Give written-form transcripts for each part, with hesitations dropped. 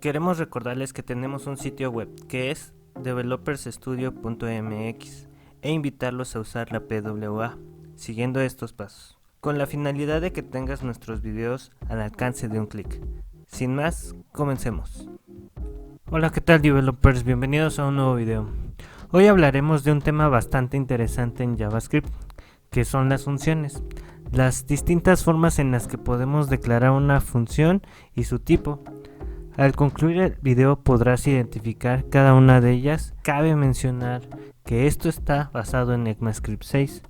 Queremos recordarles que tenemos un sitio web que es developersstudio.mx e invitarlos a usar la PWA siguiendo estos pasos, con la finalidad de que tengas nuestros videos al alcance de un clic. Sin más, comencemos. Hola, ¿qué tal developers? Bienvenidos a un nuevo video. Hoy hablaremos de un tema bastante interesante en JavaScript, que son las funciones, las distintas formas en las que podemos declarar una función y su tipo. Al concluir el video podrás identificar cada una de ellas. Cabe mencionar que esto está basado en ECMAScript 6.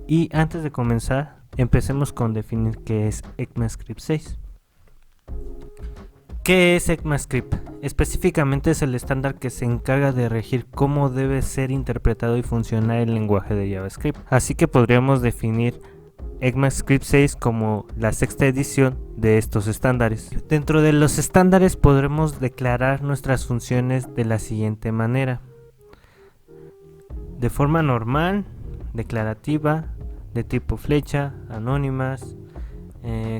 Y antes de comenzar, empecemos con definir qué es ECMAScript 6. ¿Qué es ECMAScript? Específicamente es el estándar que se encarga de regir cómo debe ser interpretado y funcionar el lenguaje de JavaScript. Así que podríamos definir ECMAScript 6 como la sexta edición de estos estándares. Dentro de los estándares podremos declarar nuestras funciones de la siguiente manera: de forma normal, declarativa, de tipo flecha, anónimas,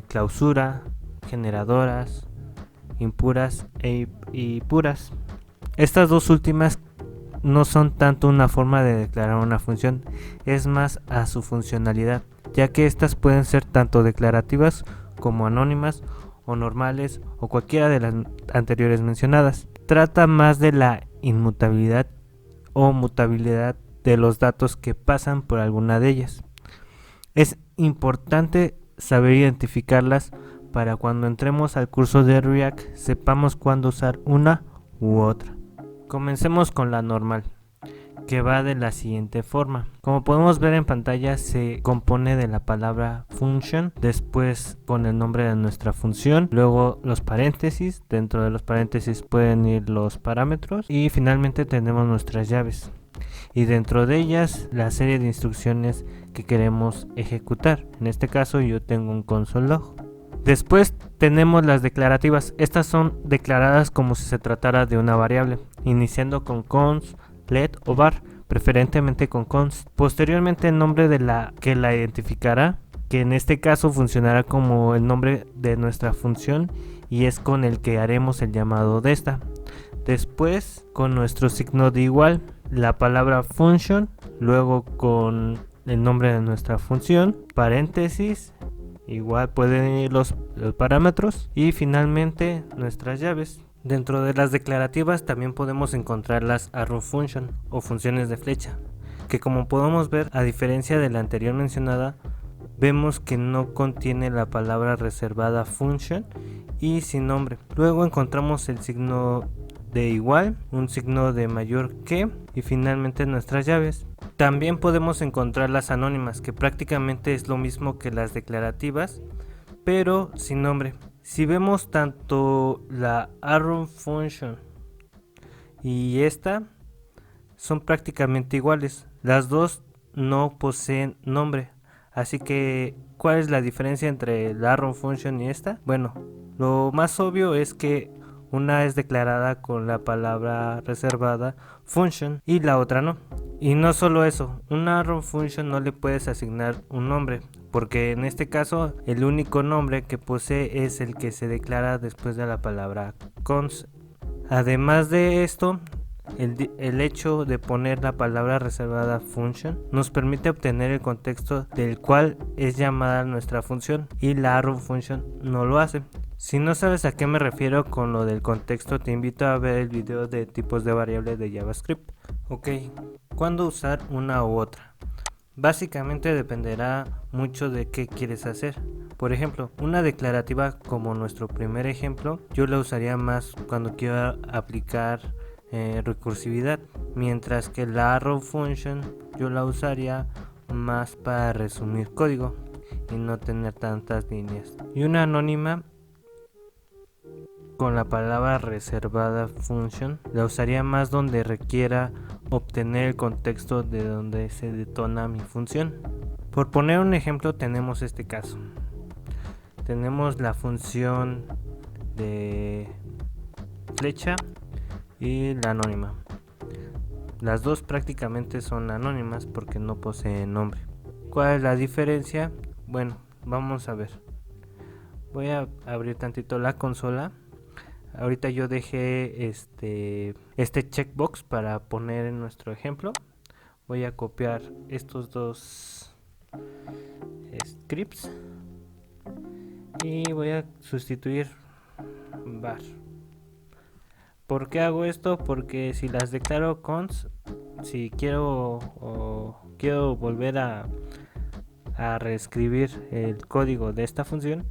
clausura, generadoras, impuras y puras. Estas dos últimas no son tanto una forma de declarar una función, es más a su funcionalidad, ya que estas pueden ser tanto declarativas como anónimas o normales o cualquiera de las anteriores mencionadas. Trata más de la inmutabilidad o mutabilidad de los datos que pasan por alguna de ellas. Es importante saber identificarlas para cuando entremos al curso de React sepamos cuándo usar una u otra. Comencemos con la normal, que va de la siguiente forma. Como podemos ver en pantalla, se compone de la palabra function, después con el nombre de nuestra función, luego los paréntesis, dentro de los paréntesis pueden ir los parámetros y finalmente tenemos nuestras llaves y dentro de ellas la serie de instrucciones que queremos ejecutar. En este caso yo tengo un console log. Después tenemos las declarativas. Estas son declaradas como si se tratara de una variable, iniciando con const, let o var, preferentemente con const. Posteriormente el nombre de la que la identificará, que en este caso funcionará como el nombre de nuestra función y es con el que haremos el llamado de esta. Después con nuestro signo de igual, la palabra function, luego con el nombre de nuestra función, paréntesis, igual pueden ir los parámetros y finalmente nuestras llaves. Dentro de las declarativas también podemos encontrar las arrow function o funciones de flecha, que como podemos ver, a diferencia de la anterior mencionada, vemos que no contiene la palabra reservada function y sin nombre. Luego encontramos el signo de igual, un signo de mayor que y finalmente nuestras llaves. También podemos encontrar las anónimas, que prácticamente es lo mismo que las declarativas, pero sin nombre. Si vemos tanto la arrow function y esta son prácticamente iguales, las dos no poseen nombre. Así que, ¿cuál es la diferencia entre la arrow function y esta? Bueno, lo más obvio es que una es declarada con la palabra reservada function y la otra no. Y no solo eso, una arrow function no le puedes asignar un nombre, porque en este caso el único nombre que posee es el que se declara después de la palabra const. Además de esto, el hecho de poner la palabra reservada function nos permite obtener el contexto del cual es llamada nuestra función y la arrow function no lo hace. Si no sabes a qué me refiero con lo del contexto, te invito a ver el video de tipos de variables de JavaScript. Ok, ¿cuándo usar una u otra? Básicamente dependerá mucho de qué quieres hacer. Por ejemplo, una declarativa como nuestro primer ejemplo, yo la usaría más cuando quiero aplicar recursividad, mientras que la arrow function yo la usaría más para resumir código y no tener tantas líneas. Y una anónima con la palabra reservada function la usaría más donde requiera obtener el contexto de donde se detona mi función. Por poner un ejemplo tenemos este caso. Tenemos la función de flecha y la anónima. Las dos prácticamente son anónimas porque no poseen nombre. ¿Cuál es la diferencia? Bueno, vamos a ver. Voy a abrir tantito la consola. ahorita yo dejé este checkbox para poner en nuestro ejemplo. Voy a copiar estos dos scripts y voy a sustituir var. ¿Por qué hago esto? Porque si las declaro const, si quiero volver a reescribir el código de esta función,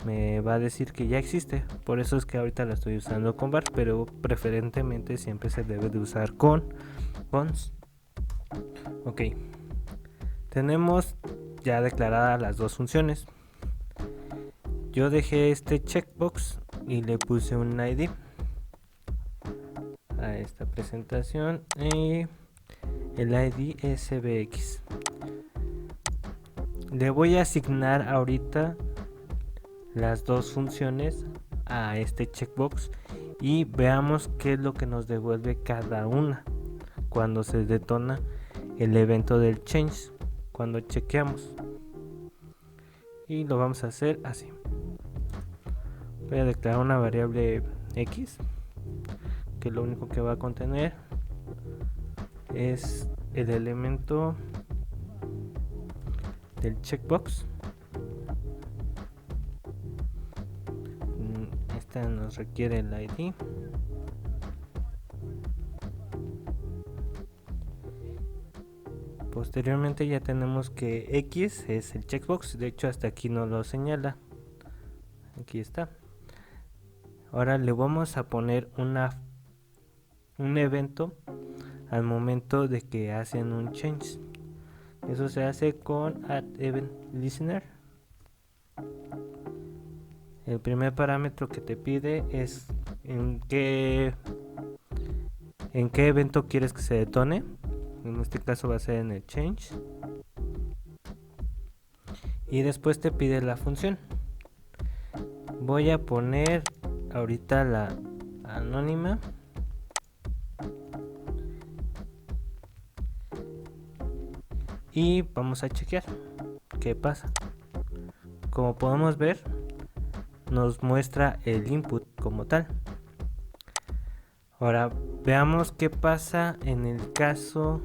me va a decir que ya existe. Por eso es que ahorita la estoy usando con var, pero preferentemente siempre se debe de usar con const. Ok, tenemos ya declaradas las dos funciones. Yo dejé este checkbox y le puse un ID a esta presentación y el ID es cbx. Le voy a asignar ahorita las dos funciones a este checkbox y veamos qué es lo que nos devuelve cada una cuando se detona el evento del change, cuando chequeamos. Y lo vamos a hacer así. Voy a declarar una variable x que lo único que va a contener es el elemento del checkbox. Esta nos requiere el ID. Posteriormente ya tenemos que x es el checkbox, de hecho hasta aquí no lo señala. Aquí está. Ahora le vamos a poner un evento al momento de que hacen un change. Eso se hace con addEventListener. El primer parámetro que te pide es en qué evento quieres que se detone. En este caso va a ser en el change. Y después te pide la función. Voy a poner ahorita la anónima. Y vamos a chequear qué pasa. Como podemos ver, nos muestra el input como tal. Ahora veamos qué pasa en el caso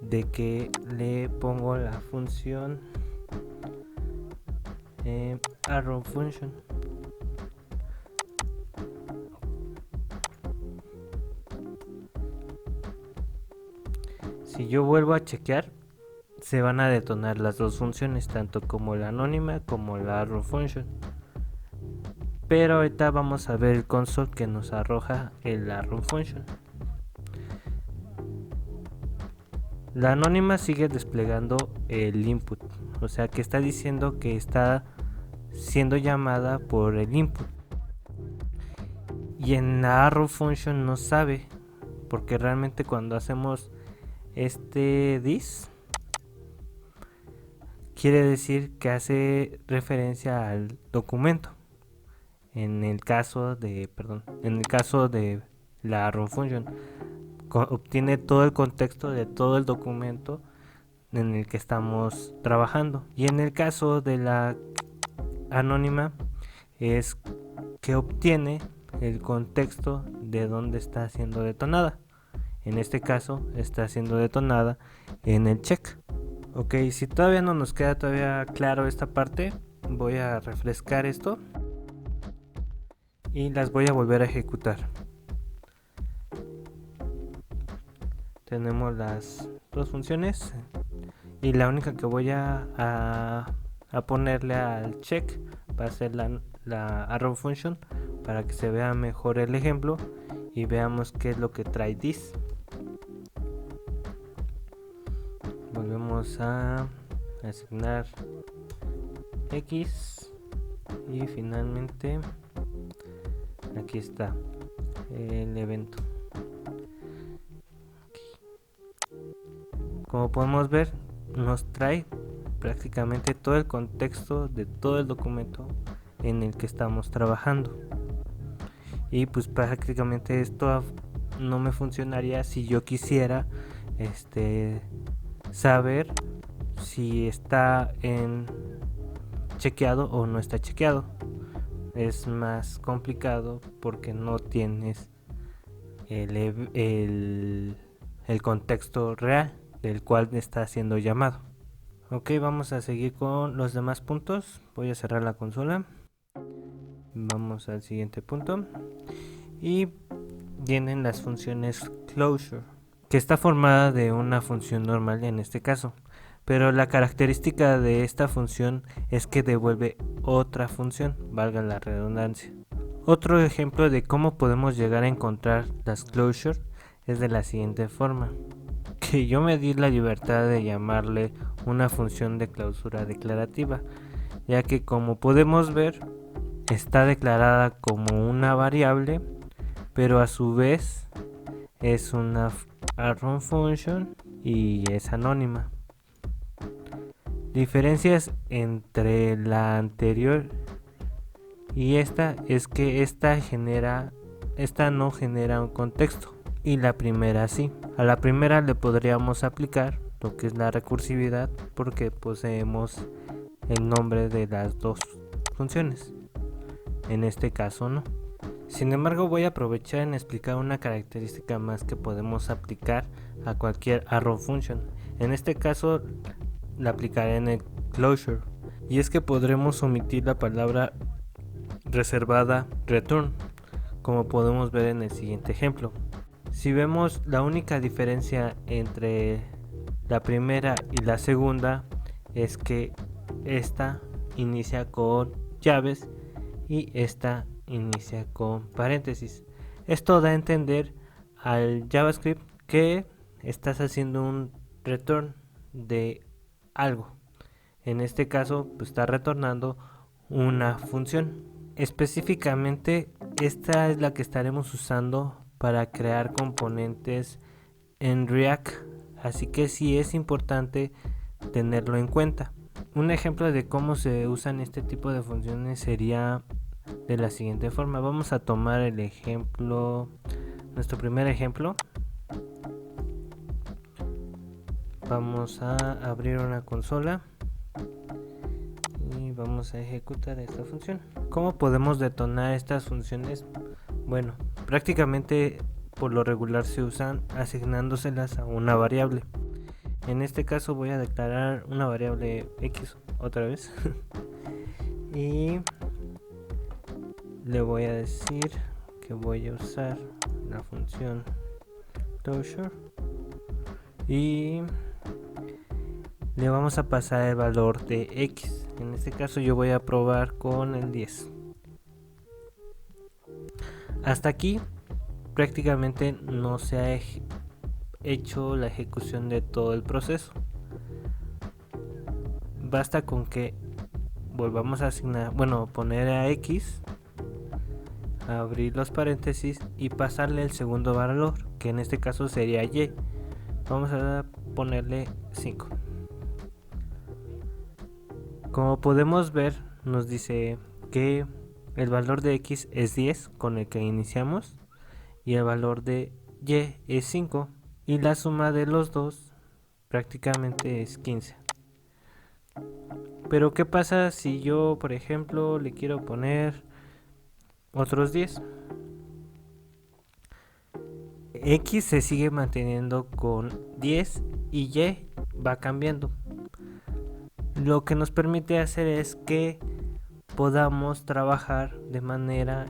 de que le pongo la función arrow function. Si yo vuelvo a chequear, se van a detonar las dos funciones, tanto como la anónima como la arrow function. Pero ahorita vamos a ver el console que nos arroja el arrow function. La anónima sigue desplegando el input, o sea que está diciendo que está siendo llamada por el input. Y en la arrow function no sabe, porque realmente cuando hacemos este this quiere decir que hace referencia al documento. En el caso de la arrow function obtiene todo el contexto de todo el documento en el que estamos trabajando. Y en el caso de la anónima es que obtiene el contexto de dónde está siendo detonada. En este caso está siendo detonada en el check. Ok, si todavía no nos queda todavía claro esta parte, voy a refrescar esto y las voy a volver a ejecutar. Tenemos las dos funciones y la única que voy a ponerle al check va a ser la arrow function para que se vea mejor el ejemplo y veamos qué es lo que trae this. Volvemos a asignar x y finalmente aquí está el evento. Como podemos ver, nos trae prácticamente todo el contexto de todo el documento en el que estamos trabajando. Y pues prácticamente esto no me funcionaría si yo quisiera saber si está chequeado o no está chequeado. es más complicado porque no tienes el contexto real del cual está siendo llamado. Ok, vamos a seguir con los demás puntos. Voy a cerrar la consola. Vamos al siguiente punto. Y vienen las funciones closure, que está formada de una función normal en este caso. Pero la característica de esta función es que devuelve otra función, valga la redundancia. Otro ejemplo de cómo podemos llegar a encontrar las closure es de la siguiente forma. Que yo me di la libertad de llamarle una función de clausura declarativa, ya que como podemos ver está declarada como una variable, pero a su vez es una arrow function y es anónima. Diferencias entre la anterior y esta es que esta no genera un contexto y la primera sí. A la primera le podríamos aplicar lo que es la recursividad porque poseemos el nombre de las dos funciones. En este caso no. Sin embargo, voy a aprovechar en explicar una característica más que podemos aplicar a cualquier arrow function. En este caso la aplicaré en el closure, y es que podremos omitir la palabra reservada return, como podemos ver en el siguiente ejemplo. Si vemos, la única diferencia entre la primera y la segunda es que esta inicia con llaves y esta inicia con paréntesis. Esto da a entender al JavaScript que estás haciendo un return de algo. En este caso, pues, está retornando una función. Específicamente, esta es la que estaremos usando para crear componentes en React, así que sí es importante tenerlo en cuenta. Un ejemplo de cómo se usan este tipo de funciones sería de la siguiente forma. Vamos a tomar el ejemplo, nuestro primer ejemplo. Vamos a abrir una consola y vamos a ejecutar esta función. ¿Cómo podemos detonar estas funciones? Bueno, prácticamente por lo regular se usan asignándoselas a una variable. En este caso voy a declarar una variable x otra vez y le voy a decir que voy a usar la función closure y le vamos a pasar el valor de x. En este caso yo voy a probar con el 10. Hasta aquí prácticamente no se ha hecho la ejecución de todo el proceso. Basta con que volvamos a asignar, poner a x, abrir los paréntesis y pasarle el segundo valor, que en este caso sería y. Vamos a ponerle 5. Como podemos ver, nos dice que el valor de x es 10 con el que iniciamos y el valor de y es 5 y la suma de los dos prácticamente es 15. Pero ¿qué pasa si yo, por ejemplo, le quiero poner otros 10? X se sigue manteniendo con 10 y y va cambiando. Lo que nos permite hacer es que podamos trabajar de manera,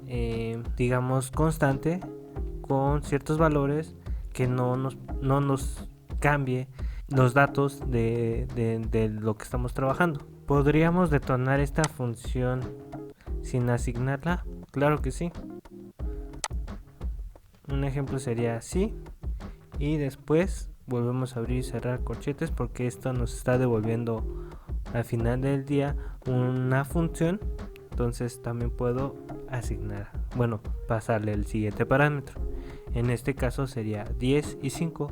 digamos, constante con ciertos valores que no nos cambie los datos de lo que estamos trabajando. ¿Podríamos detonar esta función sin asignarla? Claro que sí. Un ejemplo sería así y después volvemos a abrir y cerrar corchetes porque esto nos está devolviendo al final del día una función. Entonces también puedo asignar, pasarle el siguiente parámetro. En este caso sería 10 y 5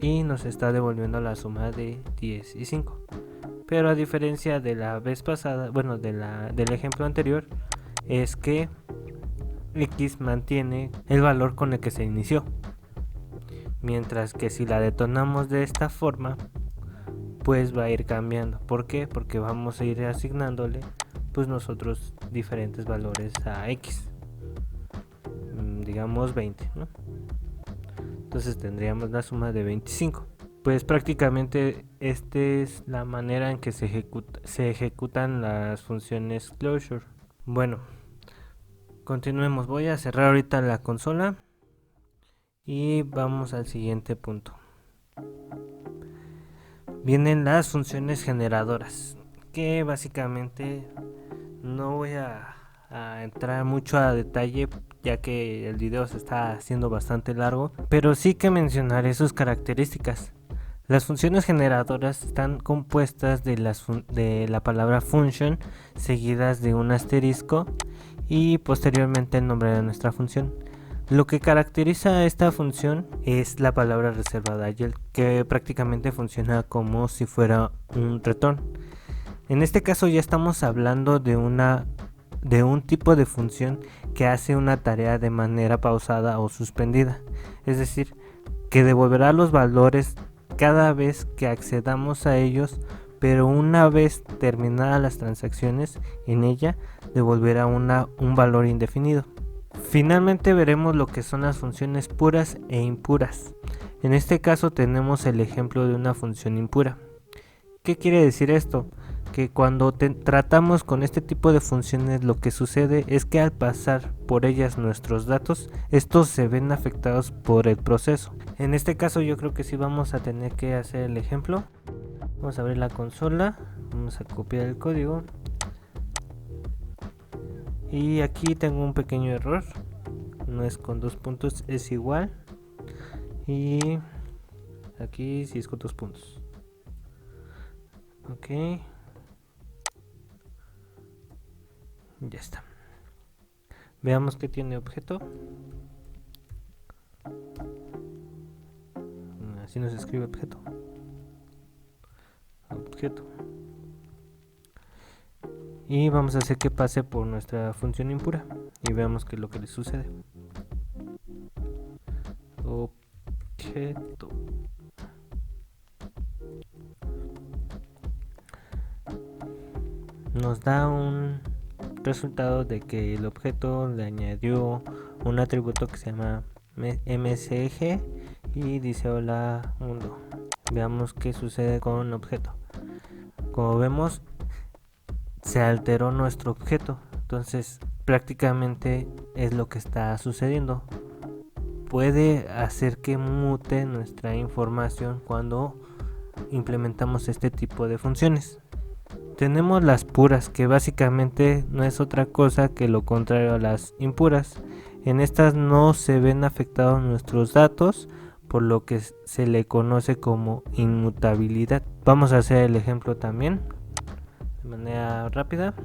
y nos está devolviendo la suma de 10 y 5. Pero a diferencia de la vez pasada, del ejemplo anterior, es que x mantiene el valor con el que se inició, mientras que si la detonamos de esta forma, pues va a ir cambiando. ¿Por qué? Porque vamos a ir asignándole pues nosotros diferentes valores a x, digamos 20, ¿no? Entonces tendríamos la suma de 25. Pues prácticamente esta es la manera en que se ejecutan las funciones closure. Bueno, continuemos. Voy a cerrar ahorita la consola y vamos al siguiente punto. Vienen las funciones generadoras, que básicamente no voy a entrar mucho a detalle, ya que el video se está haciendo bastante largo, pero sí que mencionaré sus características. Las funciones generadoras están compuestas de la palabra function seguidas de un asterisco y posteriormente el nombre de nuestra función. Lo que caracteriza a esta función es la palabra reservada, que prácticamente funciona como si fuera un return. En este caso ya estamos hablando de un tipo de función que hace una tarea de manera pausada o suspendida, es decir, que devolverá los valores cada vez que accedamos a ellos, pero una vez terminadas las transacciones en ella devolverá un valor indefinido. Finalmente veremos lo que son las funciones puras e impuras. En este caso tenemos el ejemplo de una función impura. ¿Qué quiere decir esto? Que cuando tratamos con este tipo de funciones, lo que sucede es que al pasar por ellas nuestros datos, estos se ven afectados por el proceso. En este caso yo creo que sí vamos a tener que hacer el ejemplo. Vamos a abrir la consola, vamos a copiar el código y aquí tengo un pequeño error, no es con 2 puntos, es igual, y aquí sí es con 2 puntos. Ok, ya está. Veamos que tiene objeto. Así nos escribe objeto. Y vamos a hacer que pase por nuestra función impura y veamos qué es lo que le sucede. Objeto. Nos da un resultado de que el objeto le añadió un atributo que se llama msg y dice hola mundo. Veamos qué sucede con un objeto. Como vemos, se alteró nuestro objeto, entonces prácticamente es lo que está sucediendo. Puede hacer que mute nuestra información cuando implementamos este tipo de funciones. Tenemos las puras, que básicamente no es otra cosa que lo contrario a las impuras. En estas no se ven afectados nuestros datos, por lo que se le conoce como inmutabilidad. Vamos a hacer el ejemplo también de manera rápida.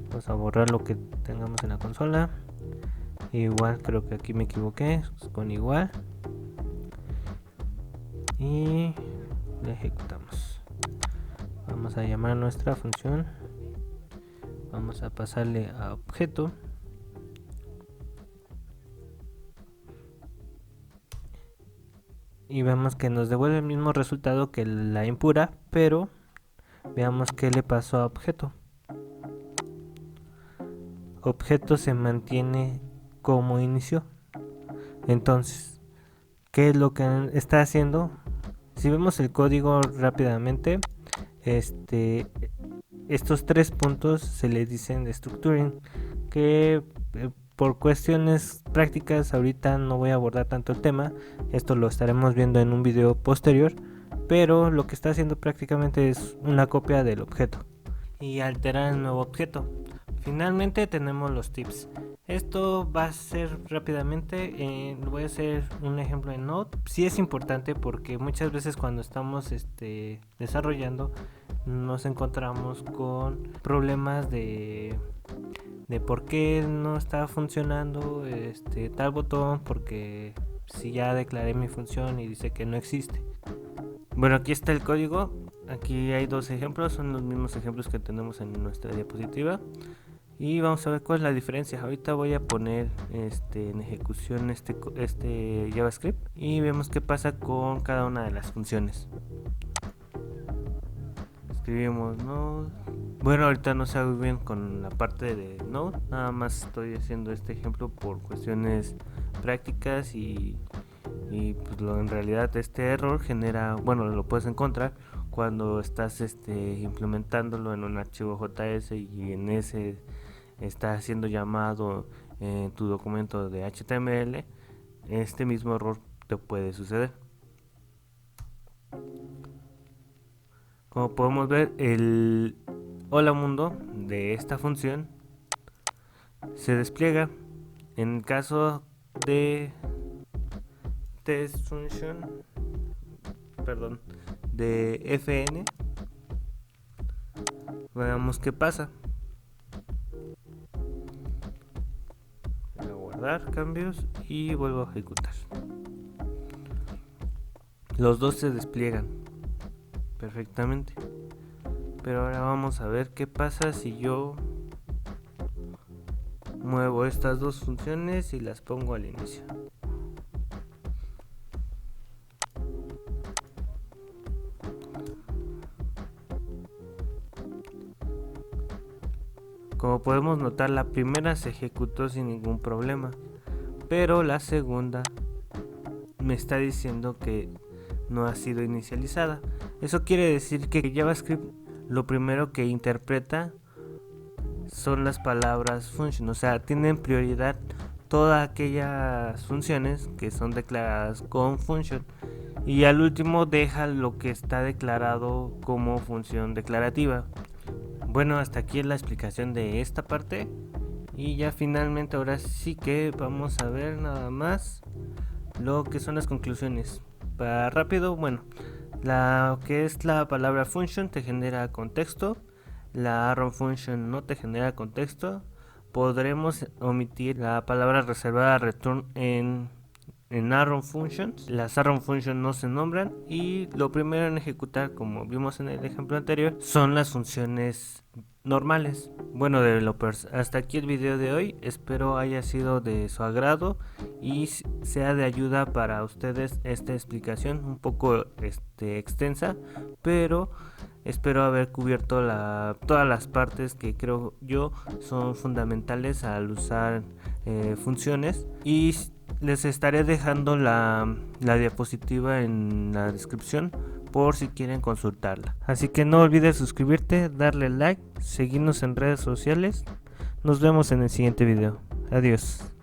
Vamos a borrar lo que tengamos en la consola. Igual creo que aquí me equivoqué, con igual. Y le ejecutamos. Vamos a llamar a nuestra función. Vamos a pasarle a objeto. Y vemos que nos devuelve el mismo resultado que la impura, pero veamos qué le pasó a objeto. Objeto se mantiene como inició. Entonces, ¿qué es lo que está haciendo? Si vemos el código rápidamente, estos 3 puntos se le dicen structuring, que por cuestiones prácticas ahorita no voy a abordar tanto el tema, esto lo estaremos viendo en un video posterior, pero lo que está haciendo prácticamente es una copia del objeto y alterar el nuevo objeto. Finalmente tenemos los tips. Esto va a ser rápidamente, voy a hacer un ejemplo en Node. Sí es importante porque muchas veces cuando estamos desarrollando nos encontramos con problemas de por qué no está funcionando tal botón, porque si ya declaré mi función y dice que no existe. Bueno, aquí está el código. Aquí hay 2 ejemplos, son los mismos ejemplos que tenemos en nuestra diapositiva. Y vamos a ver cuál es la diferencia. Ahorita voy a poner en ejecución este JavaScript y vemos qué pasa con cada una de las funciones. escribimos Node. Bueno, ahorita no sé muy bien con la parte de Node, nada más estoy haciendo este ejemplo por cuestiones prácticas y pues en realidad este error genera, bueno, lo puedes encontrar cuando estás implementándolo en un archivo JS y en ese está haciendo llamado en tu documento de HTML. Este mismo error te puede suceder. Como podemos ver, el hola mundo de esta función se despliega en el caso de test function, perdón, de fn. Veamos qué pasa. Voy a guardar cambios y vuelvo a ejecutar. Los dos se despliegan perfectamente, pero ahora vamos a ver qué pasa si yo muevo estas dos funciones y las pongo al inicio. Como podemos notar, la primera se ejecutó sin ningún problema, pero la segunda me está diciendo que no ha sido inicializada. Eso quiere decir que JavaScript lo primero que interpreta son las palabras function, o sea, tienen prioridad todas aquellas funciones que son declaradas con function, y al último deja lo que está declarado como función declarativa. Bueno, hasta aquí es la explicación de esta parte, y ya finalmente ahora sí que vamos a ver nada más lo que son las conclusiones. Para rápido, bueno, la que es la palabra function te genera contexto, la arrow function no te genera contexto. Podremos omitir la palabra reservada return en arrow functions. Las arrow functions no se nombran, y lo primero en ejecutar, como vimos en el ejemplo anterior, son las funciones normales. Bueno, developers, hasta aquí el video de hoy. Espero haya sido de su agrado y sea de ayuda para ustedes esta explicación un poco extensa, pero espero haber cubierto todas las partes que creo yo son fundamentales al usar funciones, y les estaré dejando la diapositiva en la descripción por si quieren consultarla. Así que no olvides suscribirte, darle like, seguirnos en redes sociales. Nos vemos en el siguiente video. Adiós.